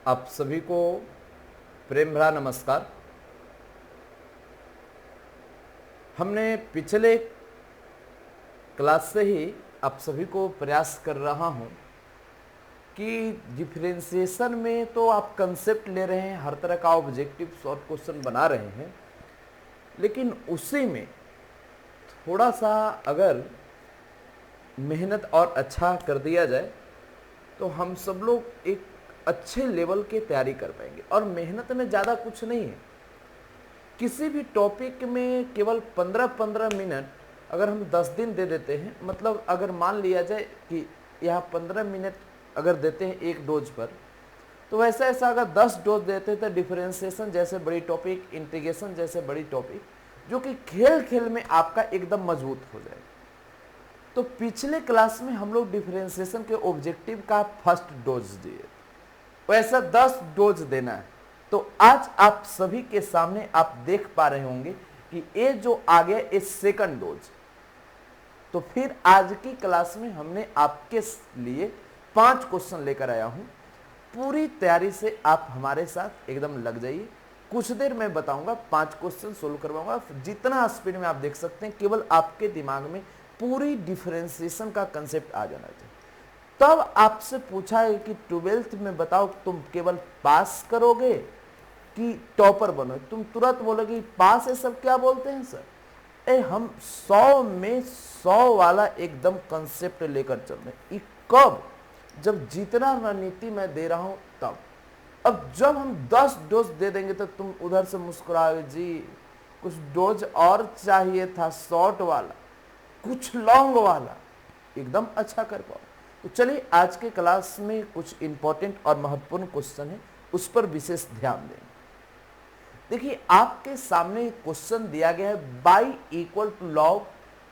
आप सभी को प्रेम भरा नमस्कार। हमने पिछले क्लास से ही आप सभी को प्रयास कर रहा हूं कि डिफरेंशिएशन में तो आप कंसेप्ट ले रहे हैं, हर तरह का ऑब्जेक्टिव और क्वेश्चन बना रहे हैं, लेकिन उसी में थोड़ा सा अगर मेहनत और अच्छा कर दिया जाए तो हम सब लोग एक अच्छे लेवल की तैयारी कर पाएंगे। और मेहनत में ज़्यादा कुछ नहीं है, किसी भी टॉपिक में केवल 15-15 मिनट अगर हम 10 दिन दे देते हैं, मतलब अगर मान लिया जाए कि यहाँ 15 मिनट अगर देते हैं एक डोज पर, तो वैसा ऐसा अगर 10 डोज देते हैं तो डिफरेंशिएशन जैसे बड़ी टॉपिक, इंटीग्रेशन जैसे बड़ी टॉपिक, जो कि खेल खेल में आपका एकदम मजबूत हो जाए। तो पिछले क्लास में हम लोग डिफरेंशिएशन के ऑब्जेक्टिव का फर्स्ट डोज दिए, वैसा 10 डोज देना है। तो आज आप सभी के सामने आप देख पा रहे होंगे कि ये जो आ गया ये सेकंड डोज। तो फिर आज की क्लास में हमने आपके लिए 5 क्वेश्चन लेकर आया हूं। पूरी तैयारी से आप हमारे साथ एकदम लग जाइए। कुछ देर में बताऊंगा, 5 क्वेश्चन सोल्व करवाऊंगा। जितना स्पीड में आप देख सकते हैं, केवल आपके दिमाग में पूरी डिफरेंशिएशन का कंसेप्ट आ जाना चाहिए। तब आपसे पूछा है कि 12th में बताओ तुम केवल पास करोगे कि टॉपर बनोगे, तुम तुरंत बोलोगे पास है सब क्या बोलते हैं सर। हम 100 में 100 वाला एकदम कंसेप्ट लेकर चल रहे हैं। कब? जब जितना रणनीति मैं दे रहा हूं तब। अब जब हम 10 डोज दे देंगे तो तुम उधर से मुस्कुराओगे, जी कुछ डोज और चाहिए था, शॉर्ट वाला, कुछ लॉन्ग वाला, एकदम अच्छा कर पाओ। तो चलिए आज के क्लास में कुछ इंपॉर्टेंट और महत्वपूर्ण क्वेश्चन है, उस पर विशेष ध्यान दें। देखिए आपके सामने क्वेश्चन दिया गया है y equal to log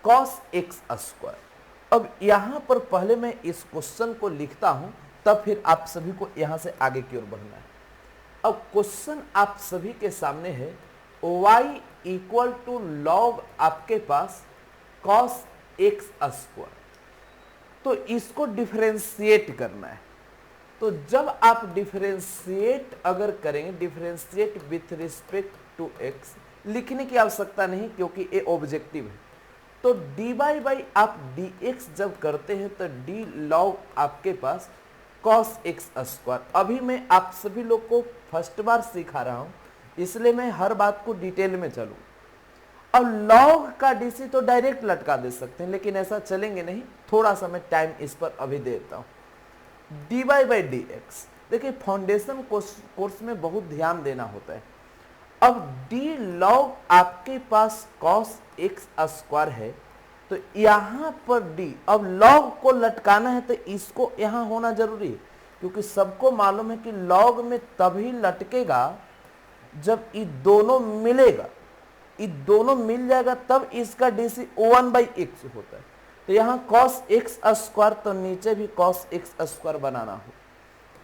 cos x square. अब यहां पर पहले मैं इस क्वेश्चन को लिखता हूं, तब फिर आप सभी को यहां से आगे की ओर बढ़ना है। अब क्वेश्चन आप सभी के सामने है y इक्वल टू लॉग आपके पास कॉस एक्स स्क्वायर। तो इसको डिफरेंशिएट करना है। तो जब आप डिफरेंशिएट अगर करेंगे, differentiate with respect to x, लिखने की आवश्यकता नहीं क्योंकि ये ऑब्जेक्टिव है। तो डी बाई आप डी एक्स जब करते हैं तो डी लॉग आपके पास कॉस एक्स स्क्वायर। अभी मैं आप सभी लोग को फर्स्ट बार सिखा रहा हूं, इसलिए मैं हर बात को डिटेल में चलूँ। अब लॉग का डीसी तो डायरेक्ट लटका दे सकते हैं, लेकिन ऐसा चलेंगे नहीं, थोड़ा सा मैं टाइम इस पर अभी देता हूं। D y by d x, देखिए फाउंडेशन कोर्स में बहुत ध्यान देना होता है। अब डी लॉग आपके पास कॉस एक्स स्क्वायर है, तो यहां पर डी, अब लॉग को लटकाना है तो इसको यहां होना जरूरी है, क्योंकि सबको मालूम है कि लॉग में तभी लटकेगा जब ये दोनों मिलेगा, ये दोनों मिल जाएगा तब इसका डीसी 1/x होता है। तो यहाँ cos x स्क्वायर, तो नीचे भी cos x स्क्वायर बनाना हो।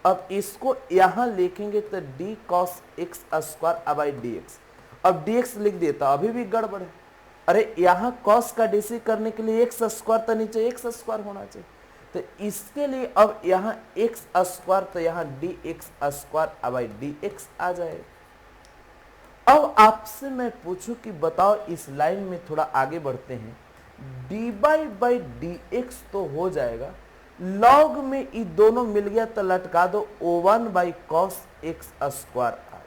अब इसको यहाँ लिखेंगे तो d cos x square by dx। अब dx लिख देता, अभी भी गड़बड़ है। अरे यहाँ cos का डीसी करने के लिए x स्क्वायर, तो नीचे x स्क्वायर होना चाहिए। तो इसके लिए अब यहाँ x स्क्वायर, तो यहाँ dx स्क्वायर बाई dx आ जाएगा। अब आपसे मैं पूछूं कि बताओ, इस लाइन में थोड़ा आगे बढ़ते हैं, डी बाई डी एक्स तो हो जाएगा, लॉग में ये दोनों मिल गया तो लटका दो O1 by cos x square आ।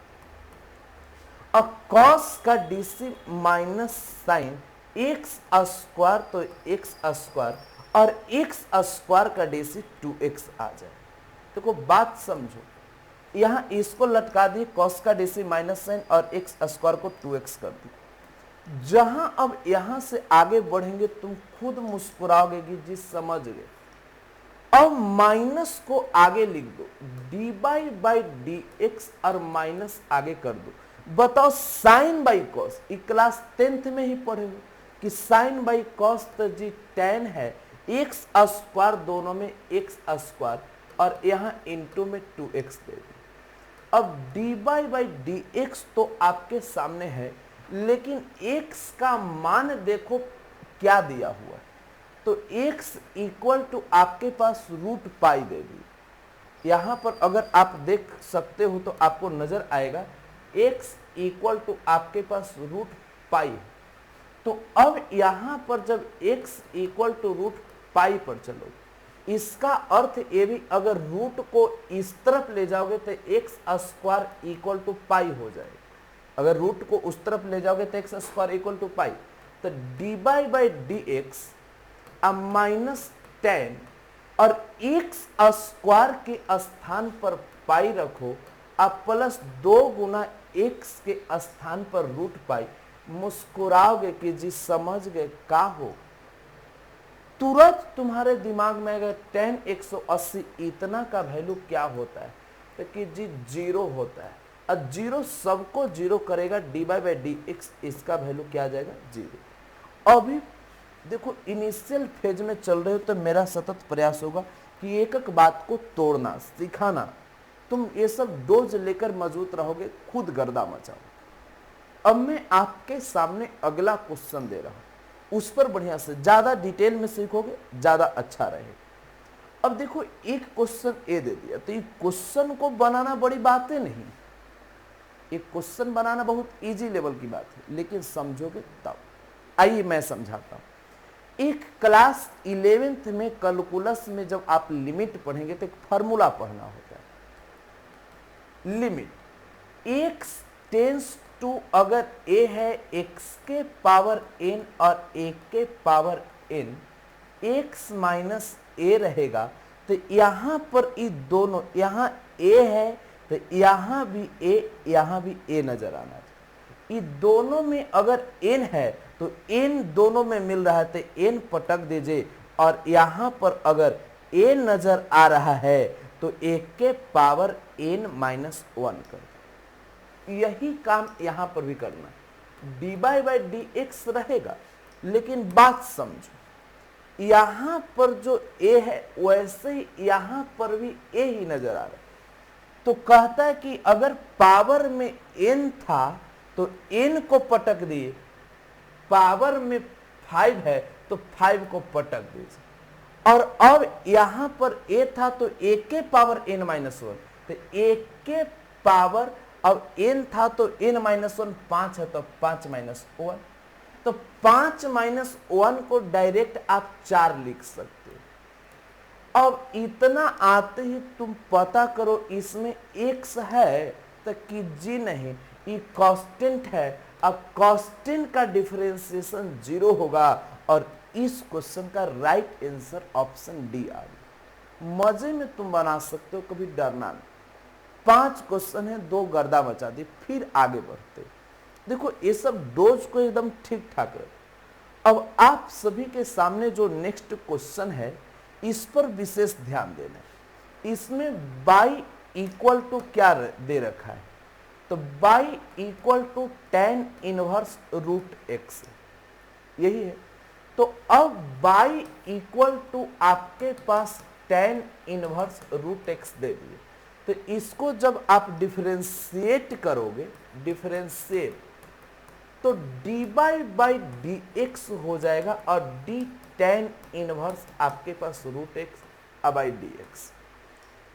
अब कॉस का DC minus sine x square, तो एक्स स्क्वायर, और एक्स स्क्वायर का डीसी 2x आ जाए। देखो बात समझो, यहां इसको लटका दिए, कॉस का डीसी माइनस साइन और एक्स स्क्वायर को 2x कर दिए। जहां अब यहां से आगे बढ़ेंगे तुम खुद मुस्कुराओगे कि जी समझ गए। अब माइनस को आगे लिख दो, डी बाई डी एक्स, और माइनस आगे कर दो। बताओ साइन बाई कॉस, ये क्लास 10th में ही पढ़े हो कि साइन बाई कॉस तो जी tan है, एक्स स्क्वायर दोनों में एक्स स्क्वायर, और यहां इंटू में 2x दे दो। अब डी बाई डी एक्स तो आपके सामने है, लेकिन x का मान देखो क्या दिया हुआ है। तो x इक्वल टू आपके पास रूट पाई दे दी। यहाँ पर अगर आप देख सकते हो तो आपको नजर आएगा x इक्वल टू आपके पास रूट पाई है। तो अब यहाँ पर जब x equal to root pi पर चलो, इसका अर्थ ये भी अगर रूट को इस तरफ ले जाओगे तो एक्स स्क्वायर इक्वल टू पाई हो जाएगा। अगर रूट को उस तरफ ले जाओगे तो एक्स स्क्वायर इक्वल टू पाई, तो d y by d x minus 10 और एक्स स्क्वायर के स्थान पर पाई रखो, अब प्लस 2 गुना एक्स के स्थान पर रूट पाई। मुस्कुराओगे कि जी समझ गए का हो, तुरंत तुम्हारे दिमाग में अगर 10 180 इतना का वैल्यू क्या होता है, तो कि जी जीरो होता है। अब जीरो सबको जीरो करेगा, D y by d x, इसका वैल्यू क्या आ जाएगा जीरो। अभी देखो इनिशियल फेज में चल रहे हो तो मेरा सतत प्रयास होगा कि एक एक बात को तोड़ना सिखाना। तुम ये सब डोज लेकर मजबूत रहोगे, खुद गर्दा मचाओ। अब मैं आपके सामने अगला क्वेश्चन दे रहा हूं, उस पर बढ़िया से ज्यादा डिटेल में सीखोगे ज्यादा अच्छा रहेगा। अब देखो एक क्वेश्चन ए दे दिया, तो ये क्वेश्चन को बनाना बड़ी बातें नहीं, एक क्वेश्चन बनाना बहुत इजी लेवल की बात है, लेकिन समझोगे तब। आइए मैं समझाता हूं। एक क्लास 11th में कैलकुलस में जब आप लिमिट पढ़ेंगे तो एक फॉर्मूला पढ़ना होता है। लिमिट x टेंस टू, अगर a है x के पावर n और a के power n, x minus a रहेगा, तो यहां पर ये दोनों, यहां a है तो यहां भी a, यहां भी a नजर आना चाहिए। ये दोनों में अगर n है तो n दोनों में मिल रहा है तो n पटक दीजिए, और यहां पर अगर a नजर आ रहा है तो a के पावर n माइनस 1 कर। यही काम यहां पर भी करना है। D y by d x रहेगा, लेकिन बात समझो, यहां पर जो a है वैसे ही यहां पर भी a ही नजर आ रहा है। तो कहता है कि अगर पावर में n था तो n को पटक दिए, पावर में 5 है तो 5 को पटक दीजिए। और अब यहां पर a था तो a के पावर n माइनस 1, तो a के पावर, अब n था तो n माइनस 1 5 है तो 5 माइनस 1, तो 5 माइनस 1 को डायरेक्ट आप 4 लिख सकते हो। अब इतना आते ही तुम पता करो इसमें x है तो कि जी नहीं, ये कांस्टेंट है। अब कांस्टेंट का डिफरेंशिएशन 0 होगा, और इस क्वेश्चन का राइट आंसर ऑप्शन डी आ गया। मजे में तुम बना सकते हो, कभी डरना नहीं। 5 क्वेश्चन है, 2 गर्दा मचा दी, फिर आगे बढ़ते। देखो ये सब डोज को एकदम ठीक ठाक रखो। अब आप सभी के सामने जो नेक्स्ट क्वेश्चन है, इस पर विशेष ध्यान देना है। इसमें y इक्वल टू क्या दे रखा है, तो y equal to tan inverse root x, यही है। तो अब y इक्वल टू आपके पास tan इनवर्स रूट एक्स दे दिए, तो इसको जब आप डिफरेंशिएट करोगे, डिफरेंशिएट, तो d y by d x हो जाएगा, और डी tan इनवर्स आपके पास root x by d x.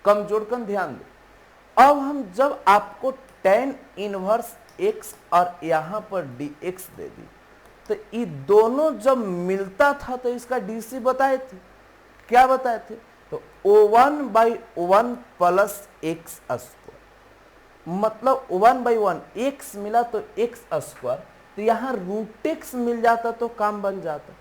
कम जोड़कर ध्यान दो। अब हम जब आपको tan इनवर्स x और यहां पर dx दे दी, तो ये दोनों जब मिलता था तो इसका डीसी बताए थे, क्या बताए थे, तो O1 by 1 plus x square, मतलब 1 बाई 1 x मिला तो एक्स स्क्वायर, तो यहां रूट एक्स मिल जाता तो काम बन जाता।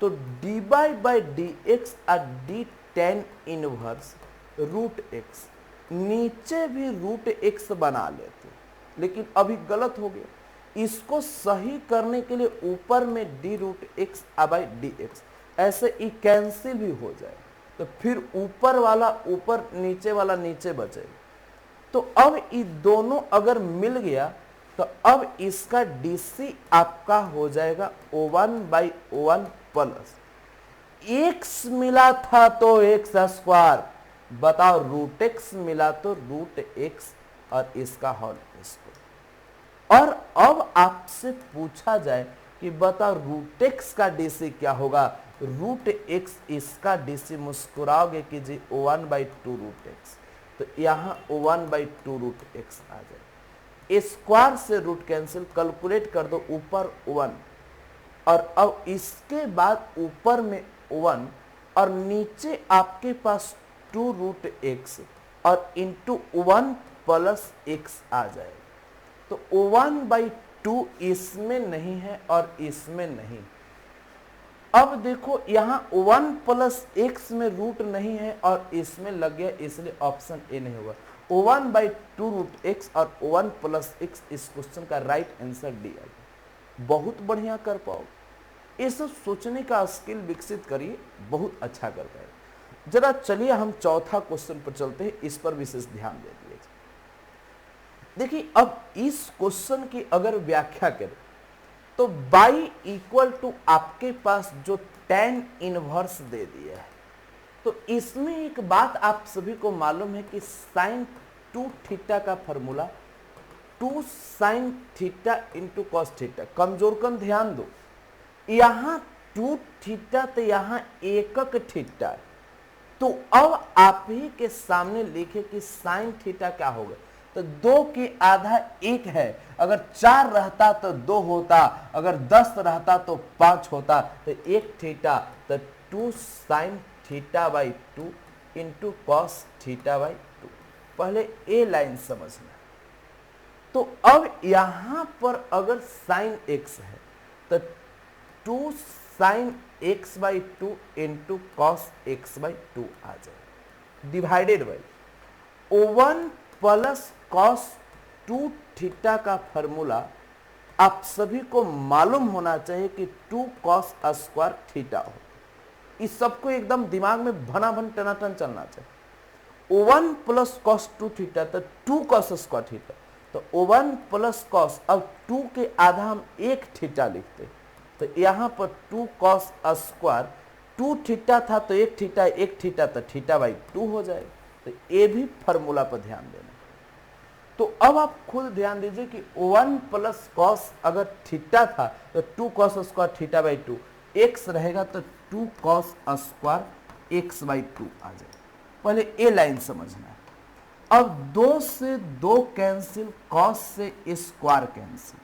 तो d y by d x और d tan inverse root x, नीचे भी रूट एक्स बना लेते, लेकिन अभी गलत हो गया। इसको सही करने के लिए ऊपर में d root x by d x, ऐसे ही कैंसिल भी हो जाए, तो फिर ऊपर वाला ऊपर, नीचे वाला नीचे बचेगा। तो अब ये दोनों अगर मिल गया, तो अब इसका डीसी आपका हो जाएगा O1 बाई 1 प्लस एक्स मिला था तो एक्स स्क्वायर, बताओ रूट एक्स मिला तो रूट एक्स और इसका होल स्क्वायर। और अब आपसे पूछा जाए कि बताओ रूट एक्स का डीसी क्या होगा, रूट एक्स इसका डीसी, मुस्कुराओगे कि जी 1 बाई 2 रूट एक्स। तो यहाँ 1/2√x आ जाए। स्क्वायर से रूट कैंसिल, कैलकुलेट कर दो, ऊपर 1 और अब इसके बाद ऊपर में 1 और नीचे आपके पास 2√x और इंटू 1 प्लस x आ जाएगा। तो 1/2 इसमें नहीं है और इसमें नहीं। अब देखो यहाँ 1 प्लस x में रूट नहीं है और इसमें लग गया, इसलिए ऑप्शन ए नहीं होगा। 1/2√x और 1 प्लस x इस क्वेश्चन का राइट आंसर डी आ गया। बहुत बढ़िया कर पाओगे, ये सब सोचने का स्किल विकसित करिए, बहुत अच्छा कर पाएगा। जरा चलिए हम चौथा क्वेश्चन पर चलते हैं, इस पर विशेष ध्यान दे दीजिए। देखिए अब इस क्वेश्चन की अगर व्याख्या करें तो y इक्वल टू आपके पास जो tan इनवर्स दे दिया है, तो इसमें एक बात आप सभी को मालूम है कि sin 2 थीटा का formula 2 sin theta into cos theta. कमजोर कम ध्यान दो, यहाँ 2 थीटा तो यहाँ एकक थीटा है, तो अब आप ही के सामने लिखे कि sin थीटा क्या होगा। तो 2 की आधा 1 है, अगर 4 रहता तो 2 होता, अगर 10 रहता तो 5 होता, तो 1 थीटा तो 2 sin theta by 2 into cos theta by 2। पहले ए लाइन समझना। तो अब यहां पर अगर sin x है तो 2 sin x by 2 into cos x by 2 आ जाए, divided by 1 plus cos 2 theta का फॉर्मूला आप सभी को मालूम होना चाहिए कि 2 कॉस स्क्वायर थीटा हो। इस सबको एकदम दिमाग में भना भन टनाटन चलना चाहिए। 1 प्लस कॉस 2 थीटा तो 2 कॉस स्क्वायर थीटा, तो 1 प्लस कॉस, अब 2 के आधा हम 1 थीटा लिखते, तो यहां पर 2 कॉस स्क्वायर 2 थीटा था तो 1 थीटा, 1 थीटा तो थीटा बाई 2 हो जाएगा। तो ये भी फॉर्मूला पर ध्यान देना। तो अब आप खुद ध्यान दीजिए कि 1 प्लस कॉस अगर थीटा था तो 2 cos square theta by 2, x रहेगा तो 2 कॉस स्क्वायर एक्स बाई 2 आ जाए। पहले ए लाइन समझना है। अब 2 से 2 कैंसिल, कॉस से स्क्वायर कैंसिल,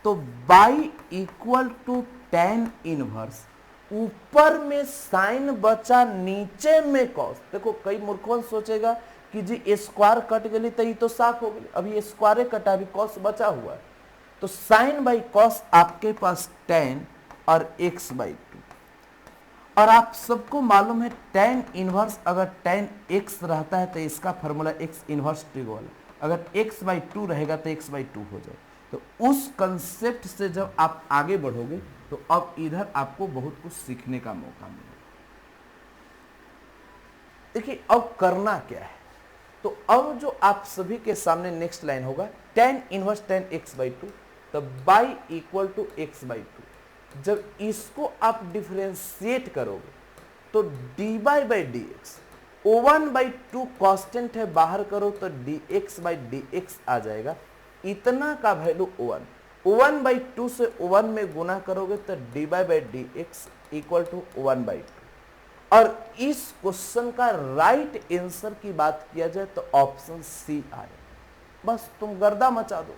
तो y equal to tan inverse, ऊपर में साइन बचा, नीचे में कॉस। देखो कई मूर्खों सोचेगा कि जी स्क्वायर कट गई तो ये तो साफ हो गई, अभी स्क्वायर कटा, अभी कॉस बचा हुआ है, तो साइन बाई कॉस आपके पास tan और x बाई 2। और आप सबको मालूम है tan इनवर्स, अगर tan x रहता है तो इसका फॉर्मूला x इनवर्स ट्रिगोल, अगर x बाई 2 रहेगा तो x बाई 2 हो जाए। तो उस कंसेप्ट से जब आप आगे बढ़ोगे तो अब इधर आपको बहुत कुछ सीखने का मौका मिलेगा। देखिए अब करना क्या है, तो अब जो आप सभी के सामने नेक्स्ट लाइन होगा tan inverse tan x by 2, तो y equal to x by 2। जब इसको आप डिफरेंशिएट करोगे तो dy by d x, 1/2 constant है, बाहर करो तो dx बाई dx आ जाएगा। इतना का वैल्यू 1/2 से 1 में गुना करोगे तो dy by dx equal to 1/2। और इस क्वेश्चन का राइट आंसर की बात किया जाए तो ऑप्शन सी आ जाए, बस तुम गर्दा मचा दो।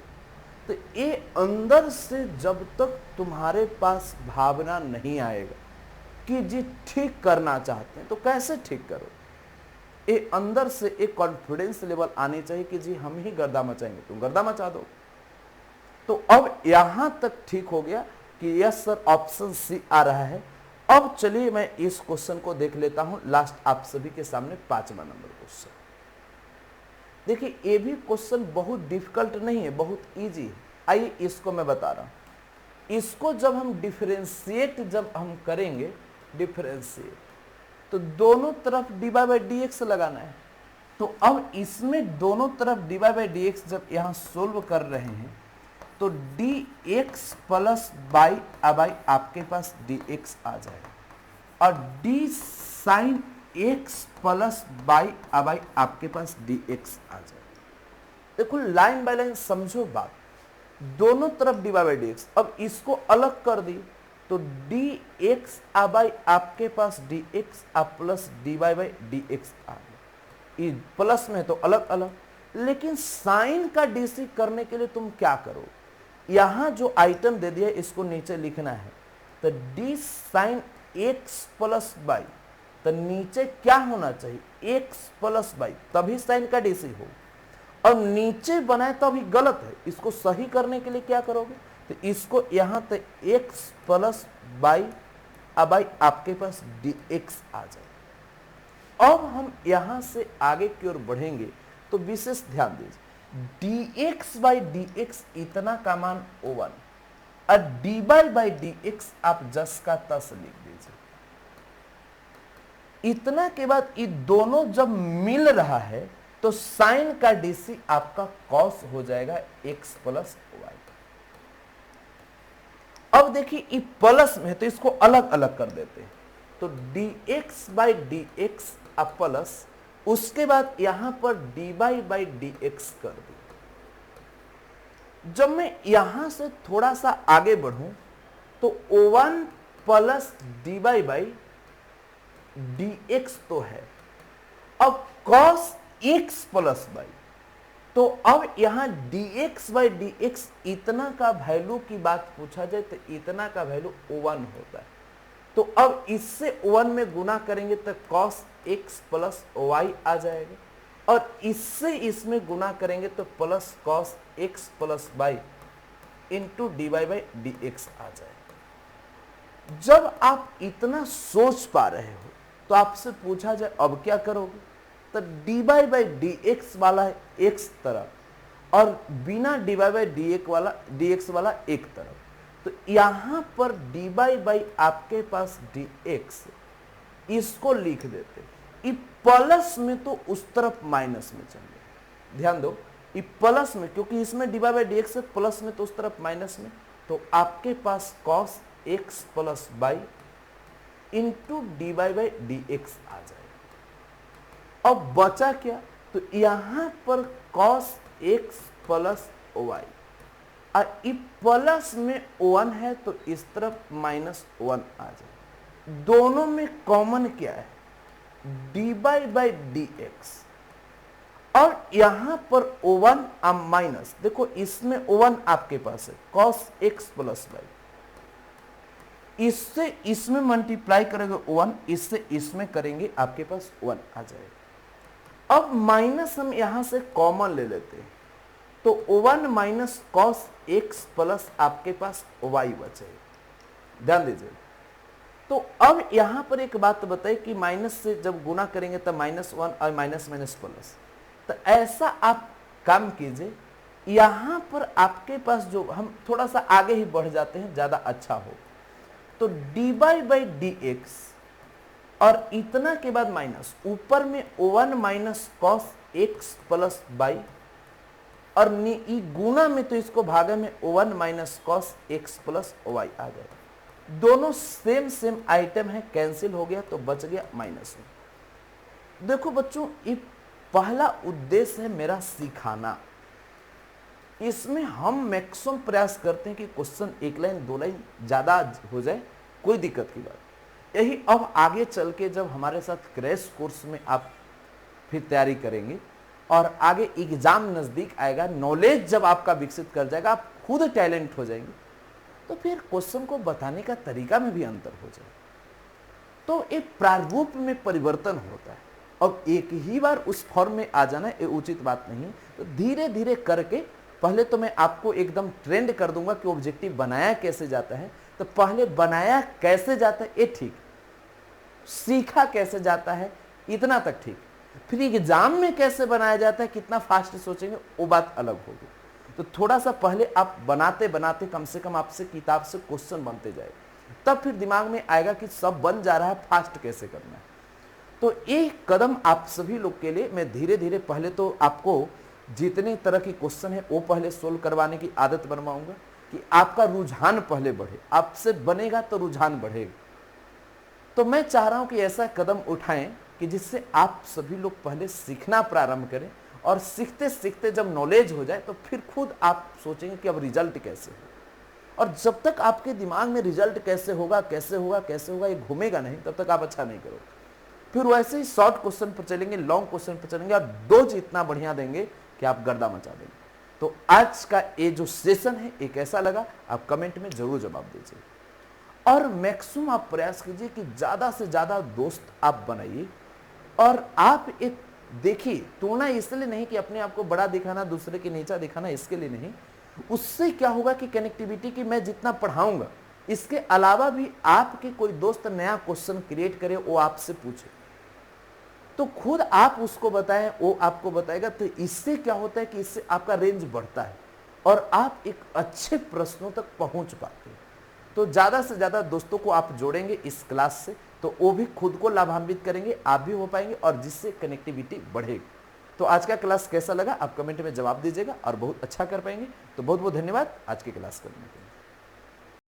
तो ये अंदर से जब तक तुम्हारे पास भावना नहीं आएगा कि जी ठीक करना चाहते हैं तो कैसे ठीक करो, ये अंदर से एक कॉन्फिडेंस लेवल आनी चाहिए कि जी हम ही गर्दा मचाएंगे, तुम गर्दा मचा दो। तो अब यहां तक ठीक हो गया कि यस सर ऑप्शन सी आ रहा है। अब चलिए मैं इस क्वेश्चन को देख लेता हूं, लास्ट आप सभी के सामने 5वां नंबर क्वेश्चन। देखिए ये भी क्वेश्चन बहुत डिफिकल्ट नहीं है, बहुत इजी है। आइए इसको मैं बता रहा हूं। इसको जब हम डिफरेंशिएट जब हम करेंगे, डिफरेंशिएट तो दोनों तरफ dy बाई dx लगाना है। तो अब इसमें दोनों तरफ dy बाई dx जब यहां सोल्व कर रहे हैं तो dx प्लस बाई बाई आपके पास dx आ जाएगा, और d sine x plus by by आपके पास dx आ जाएगा। देखो लाइन बाय लाइन समझो बात, दोनों तरफ dy बाई dx। अब इसको अलग कर दी तो dx बाई आपके पास dx plus dy by dx आ गया। प्लस में है तो अलग अलग। लेकिन साइन का डीसी करने के लिए तुम क्या करो, यहां जो आइटम दे दिया इसको नीचे लिखना है, तो D sine x plus by, तो नीचे क्या होना चाहिए एक्स प्लस बाई, तभी साइन का डीसी हो। और नीचे बनाए तो अभी गलत है, इसको सही करने के लिए क्या करोगे, तो इसको यहां तो एक्स प्लस बाई, अब भाई आपके पास डी एक्स आ जाए। अब हम यहां से आगे की ओर बढ़ेंगे तो विशेष ध्यान दीजिए, D x by d x इतना का मान O1 और डी बाई डी एक्स आप जस का तस लिख दीजिए। इतना के बाद ये दोनों जब मिल रहा है तो साइन का डीसी आपका कॉस हो जाएगा एक्स प्लस वाई। अब देखिए ये प्लस में है तो इसको अलग अलग कर देते हैं, तो D x by d x अब प्लस, उसके बाद यहां पर डी बाई डी एक्स कर दी। जब मैं यहां से थोड़ा सा आगे बढ़ूं तो O1 plus D by d x तो है, अब कॉस एक्स प्लस बाई, तो अब यहां dx बाई डी एक्स इतना का वैल्यू की बात पूछा जाए तो इतना का वैल्यू O1 होता है। तो अब इससे O1 में गुना करेंगे तो cos x प्लस वाई आ जाएगा, और इससे इसमें गुना करेंगे तो plus cos x plus y into d by d x आ जाएगा। जब आप इतना सोच पा रहे हो तो आपसे पूछा जाए अब क्या करोगे, तो डी बाई डी एक्स वाला है एक्स तरफ और बिना डी बाई डी एक्स वाला एक तरफ, तो यहां पर डी बाई आपके पास डी एक्स, इसको लिख देते। ये प्लस में तो उस तरफ माइनस में चले, ध्यान दो ये प्लस में, क्योंकि इसमें डी बाई डी एक्स है, प्लस में तो उस तरफ माइनस में, तो आपके पास cos x plus y into d by d x आ जाएगा। अब बचा क्या, तो यहां पर cos x प्लस वाई, और प्लस में 1 है तो इस तरफ माइनस 1 आ जाए। दोनों में कॉमन क्या है, डी बाई डी एक्स, और यहां पर O1 माइनस, देखो इसमें O1 आपके पास है cos x प्लस वाई, इससे इसमें मल्टीप्लाई करेंगे 1, इससे इसमें करेंगे आपके पास 1 आ जाएगा। अब माइनस हम यहां से कॉमन ले लेते हैं, तो O1 minus cos x plus आपके पास वाई बचेगा, ध्यान दीजिए। तो अब यहां पर एक बात बताइए कि माइनस से जब गुना करेंगे तब माइनस 1 और माइनस माइनस प्लस, तो ऐसा आप काम कीजिए, यहां पर आपके पास जो, हम थोड़ा सा आगे ही बढ़ जाते हैं ज्यादा अच्छा हो, तो डी बाई डी एक्स और इतना के बाद माइनस, ऊपर में O1 minus cos x plus y, और गुना में तो इसको भागे में O1 minus cos x plus y आ जाएगा। दोनों सेम आइटम है, कैंसिल हो गया तो बच गया माइनस में। देखो बच्चों, ये पहला उद्देश्य है मेरा सिखाना, इसमें हम मैक्सिमम प्रयास करते हैं कि क्वेश्चन एक लाइन दो लाइन ज्यादा हो जाए, कोई दिक्कत की बात यही। अब आगे चल के जब हमारे साथ क्रैश कोर्स में आप फिर तैयारी करेंगे और आगे एग्जाम नजदीक आएगा, नॉलेज जब आपका विकसित कर जाएगा, आप खुद टैलेंट हो जाएंगे, तो फिर क्वेश्चन को बताने का तरीका में भी अंतर हो जाएगा। तो एक प्रारूप में परिवर्तन होता है, अब एक ही बार उस फॉर्म में आ जाना ये उचित बात नहीं है। तो धीरे धीरे करके, पहले तो मैं आपको एकदम ट्रेंड कर दूंगा कि ऑब्जेक्टिव बनाया कैसे जाता है, तो पहले बनाया कैसे जाता है ये ठीक, सीखा कैसे जाता है इतना तक ठीक, फिर एग्जाम में कैसे बनाया जाता है, कितना फास्ट सोचेंगे वो बात अलग होगी। तो थोड़ा सा पहले आप बनाते बनाते कम से कम आपसे किताब से क्वेश्चन बनते जाए, तब फिर दिमाग में आएगा कि सब बन जा रहा है, फास्ट कैसे करना है। तो एक कदम आप सभी लोग के लिए मैं धीरे धीरे, पहले तो आपको जितने तरह के क्वेश्चन है वो पहले सोल्व करवाने की आदत बनवाऊंगा कि आपका रुझान पहले बढ़े, आपसे बनेगा तो रुझान बढ़ेगा। तो मैं चाह रहा हूं कि ऐसा कदम उठाएं कि जिससे आप सभी लोग पहले सीखना प्रारंभ करें, और सीखते सीखते जब नॉलेज हो जाए तो फिर खुद आप सोचेंगे कि अब रिजल्ट कैसे हो। और जब तक आपके दिमाग में रिजल्ट कैसे होगा कैसे होगा कैसे होगा ये घूमेगा नहीं, तब तक आप अच्छा नहीं करोगे। फिर वैसे ही शॉर्ट क्वेश्चन पर चलेंगे, लॉन्ग क्वेश्चन पर चलेंगे और डोज इतना बढ़िया देंगे कि आप गर्दा मचा देंगे। तो आज का ये जो सेशन है ये कैसा लगा आप कमेंट में जरूर जवाब दीजिए, और मैक्सिमम आप प्रयास कीजिए कि ज्यादा से ज्यादा दोस्त आप बनाइए। और आप एक देखिए, तुलना इसलिए नहीं कि अपने आप को बड़ा दिखाना, दूसरे के नीचा दिखाना, इसके लिए नहीं। उससे क्या होगा कि कनेक्टिविटी की मैं जितना पढ़ाऊंगा, इसके अलावा भी आपके कोई दोस्त नया क्वेश्चन क्रिएट करे, वो आपसे पूछे, तो खुद आप उसको बताएं, वो आपको बताएगा। तो इससे क्या होता है कि इससे आपका रेंज बढ़ता है और आप एक अच्छे प्रश्नों तक पहुंच पाते हैं। तो ज्यादा से ज्यादा दोस्तों को आप जोड़ेंगे इस क्लास से, तो वो भी खुद को लाभान्वित करेंगे, आप भी हो पाएंगे, और जिससे कनेक्टिविटी बढ़ेगी। तो आज का क्लास कैसा लगा आप कमेंट में जवाब दीजिएगा और बहुत अच्छा कर पाएंगे। तो बहुत बहुत धन्यवाद आज की क्लास करने के लिए।